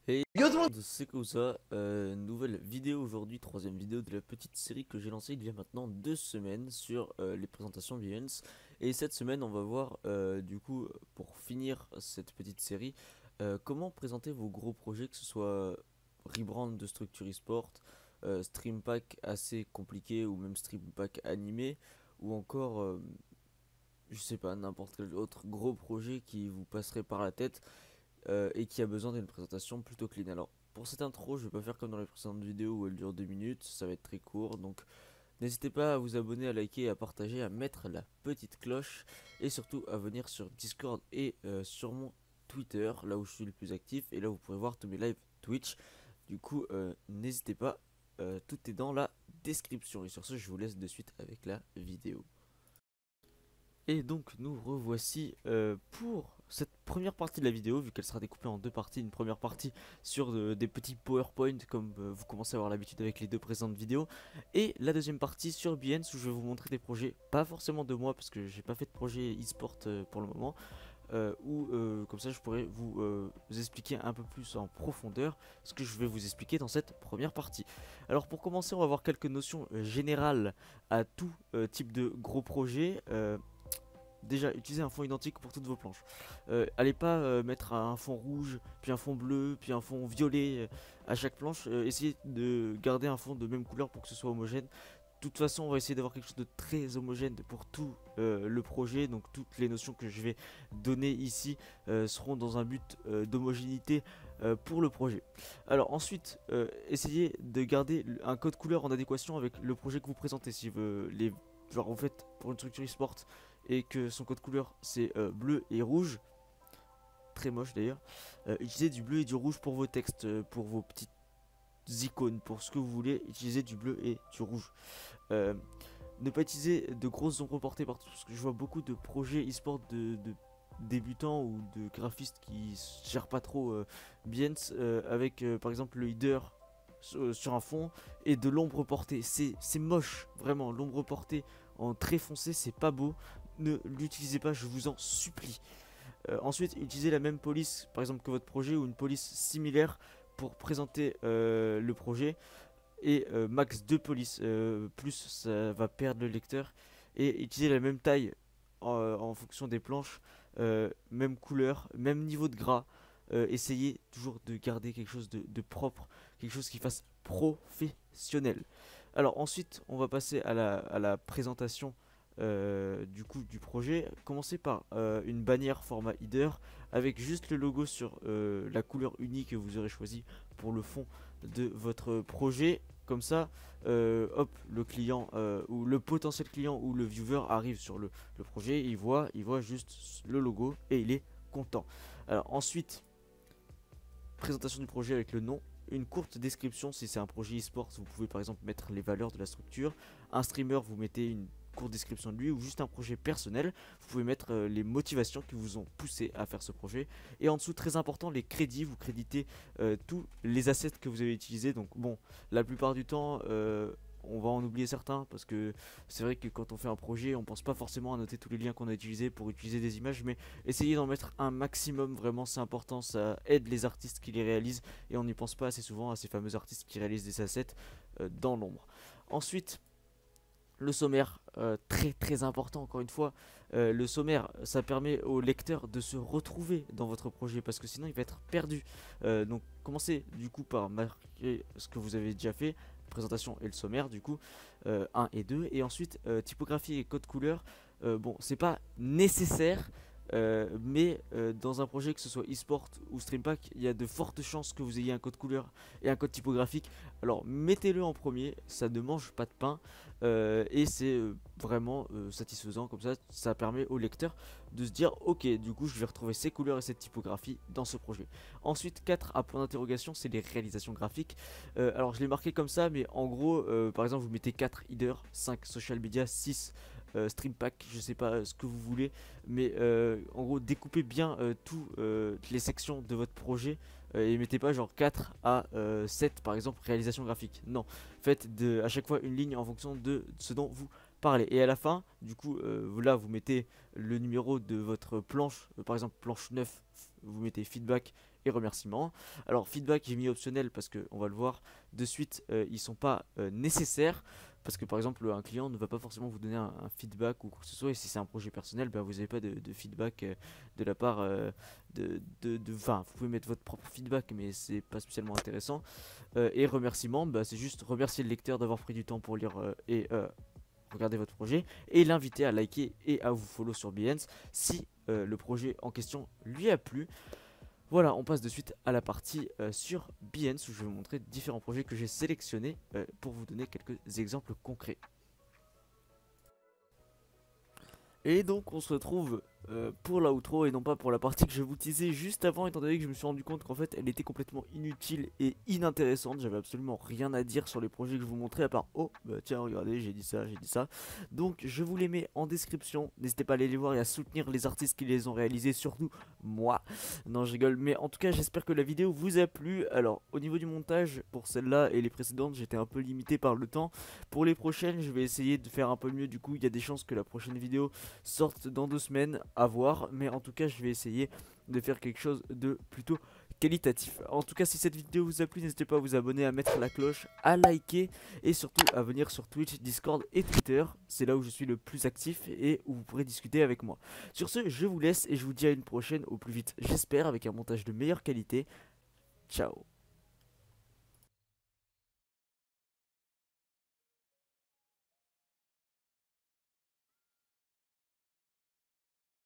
Hey yo tout le monde, c'est Kousa, nouvelle vidéo aujourd'hui, troisième vidéo de la petite série que j'ai lancée il y a maintenant 2 semaines sur les présentations Behance. Et cette semaine on va voir du coup pour finir cette petite série comment présenter vos gros projets, que ce soit rebrand de structure e-sport, stream pack assez compliqué ou même stream pack animé ou encore je sais pas n'importe quel autre gros projet qui vous passerait par la tête et qui a besoin d'une présentation plutôt clean. Alors, pour cette intro, je vais pas faire comme dans les précédentes vidéos où elle dure 2 minutes, ça va être très court, donc n'hésitez pas à vous abonner, à liker, à partager, à mettre la petite cloche et surtout à venir sur Discord et sur mon Twitter, là où je suis le plus actif et là vous pourrez voir tous mes lives Twitch. Du coup, n'hésitez pas, tout est dans la description. Et sur ce, je vous laisse de suite avec la vidéo. Et donc nous revoici pour cette première partie de la vidéo, vu qu'elle sera découpée en deux parties. Une première partie sur des petits PowerPoint comme vous commencez à avoir l'habitude avec les deux présentes vidéos. Et la deuxième partie sur Behance où je vais vous montrer des projets, pas forcément de moi parce que j'ai pas fait de projet e-sport pour le moment. Ou comme ça je pourrais vous expliquer un peu plus en profondeur ce que je vais vous expliquer dans cette première partie. Alors pour commencer on va voir quelques notions générales à tout type de gros projet. Déjà, utilisez un fond identique pour toutes vos planches. Allez pas mettre un fond rouge, puis un fond bleu, puis un fond violet à chaque planche. Essayez de garder un fond de même couleur pour que ce soit homogène. De toute façon, on va essayer d'avoir quelque chose de très homogène pour tout le projet. Donc toutes les notions que je vais donner ici seront dans un but d'homogénéité pour le projet. Alors ensuite, essayez de garder un code couleur en adéquation avec le projet que vous présentez. Si genre en fait pour une structure e-sport et que son code couleur c'est bleu et rouge, très moche d'ailleurs, utilisez du bleu et du rouge pour vos textes, pour vos petites icônes, pour ce que vous voulez, utilisez du bleu et du rouge. Euh, ne pas utiliser de grosses ombres portées partout, parce que je vois beaucoup de projets e-sport de débutants ou de graphistes qui gèrent pas trop Behance avec par exemple le header sur un fond et de l'ombre portée. C'est moche, vraiment. L'ombre portée en très foncé, c'est pas beau. Ne l'utilisez pas, je vous en supplie. Ensuite, utilisez la même police, par exemple, que votre projet ou une police similaire pour présenter le projet. Et max 2 polices, plus ça va perdre le lecteur. Et utilisez la même taille en fonction des planches, même couleur, même niveau de gras. Essayez toujours de garder quelque chose de propre, quelque chose qui fasse professionnel. Alors ensuite, on va passer à la présentation du coup du projet. Commencez par une bannière format header avec juste le logo sur la couleur unique que vous aurez choisi pour le fond de votre projet. Comme ça, hop, le client ou le potentiel client ou le viewer arrive sur le projet, il voit juste le logo et il est content. Alors ensuite, présentation du projet avec le nom, une courte description. Si c'est un projet e-sport, vous pouvez par exemple mettre les valeurs de la structure. Un streamer, vous mettez une courte description de lui, ou juste un projet personnel, vous pouvez mettre les motivations qui vous ont poussé à faire ce projet. Et en dessous, très important, les crédits, vous créditez tous les assets que vous avez utilisés. Donc bon, la plupart du temps on va en oublier certains parce que c'est vrai que quand on fait un projet on pense pas forcément à noter tous les liens qu'on a utilisés pour utiliser des images, mais essayez d'en mettre un maximum, vraiment c'est important, ça aide les artistes qui les réalisent et on n'y pense pas assez souvent à ces fameux artistes qui réalisent des assets dans l'ombre. Ensuite, le sommaire, très très important encore une fois. Le sommaire, ça permet au lecteur de se retrouver dans votre projet parce que sinon il va être perdu. Donc commencez du coup par marquer ce que vous avez déjà fait, présentation et le sommaire du coup, 1 et 2. Et ensuite typographie et code couleur, bon c'est pas nécessaire. Mais dans un projet que ce soit e-sport ou streampack, il y a de fortes chances que vous ayez un code couleur et un code typographique. Alors mettez-le en premier, ça ne mange pas de pain et c'est vraiment satisfaisant. Comme ça permet au lecteur de se dire ok, du coup je vais retrouver ces couleurs et cette typographie dans ce projet. Ensuite 4 à point d'interrogation, c'est les réalisations graphiques. Alors je l'ai marqué comme ça, mais en gros par exemple vous mettez 4 header, 5 social media, 6 stream pack, je sais pas ce que vous voulez, mais en gros découpez bien toutes les sections de votre projet et mettez pas genre 4 à 7 par exemple réalisation graphique. Non, faites à chaque fois une ligne en fonction de ce dont vous parlez. Et à la fin, du coup, là vous mettez le numéro de votre planche, par exemple planche 9, vous mettez feedback et remerciements. Alors feedback j'ai mis optionnel parce que on va le voir de suite, ils sont pas nécessaires. Parce que par exemple un client ne va pas forcément vous donner un feedback ou quoi que ce soit, et si c'est un projet personnel, bah, vous n'avez pas de feedback de la part enfin, vous pouvez mettre votre propre feedback mais c'est pas spécialement intéressant. Et remerciements, bah, c'est juste remercier le lecteur d'avoir pris du temps pour lire et regarder votre projet, et l'inviter à liker et à vous follow sur Behance si le projet en question lui a plu. Voilà, on passe de suite à la partie sur Behance où je vais vous montrer différents projets que j'ai sélectionnés pour vous donner quelques exemples concrets. Et donc on se retrouve pour la outro et non pas pour la partie que je vous teasais juste avant, étant donné que je me suis rendu compte qu'en fait elle était complètement inutile et inintéressante. J'avais absolument rien à dire sur les projets que je vous montrais à part oh bah tiens regardez j'ai dit ça, j'ai dit ça. Donc je vous les mets en description, n'hésitez pas à aller les voir et à soutenir les artistes qui les ont réalisés, surtout moi. Non je rigole, mais en tout cas j'espère que la vidéo vous a plu. Alors au niveau du montage pour celle-là et les précédentes j'étais un peu limité par le temps. Pour les prochaines je vais essayer de faire un peu mieux, du coup il y a des chances que la prochaine vidéo sorte dans 2 semaines, à voir, mais en tout cas je vais essayer de faire quelque chose de plutôt qualitatif. En tout cas si cette vidéo vous a plu, n'hésitez pas à vous abonner, à mettre la cloche, à liker et surtout à venir sur Twitch, Discord et Twitter. C'est là où je suis le plus actif et où vous pourrez discuter avec moi. Sur ce je vous laisse et je vous dis à une prochaine au plus vite, j'espère, avec un montage de meilleure qualité. Ciao.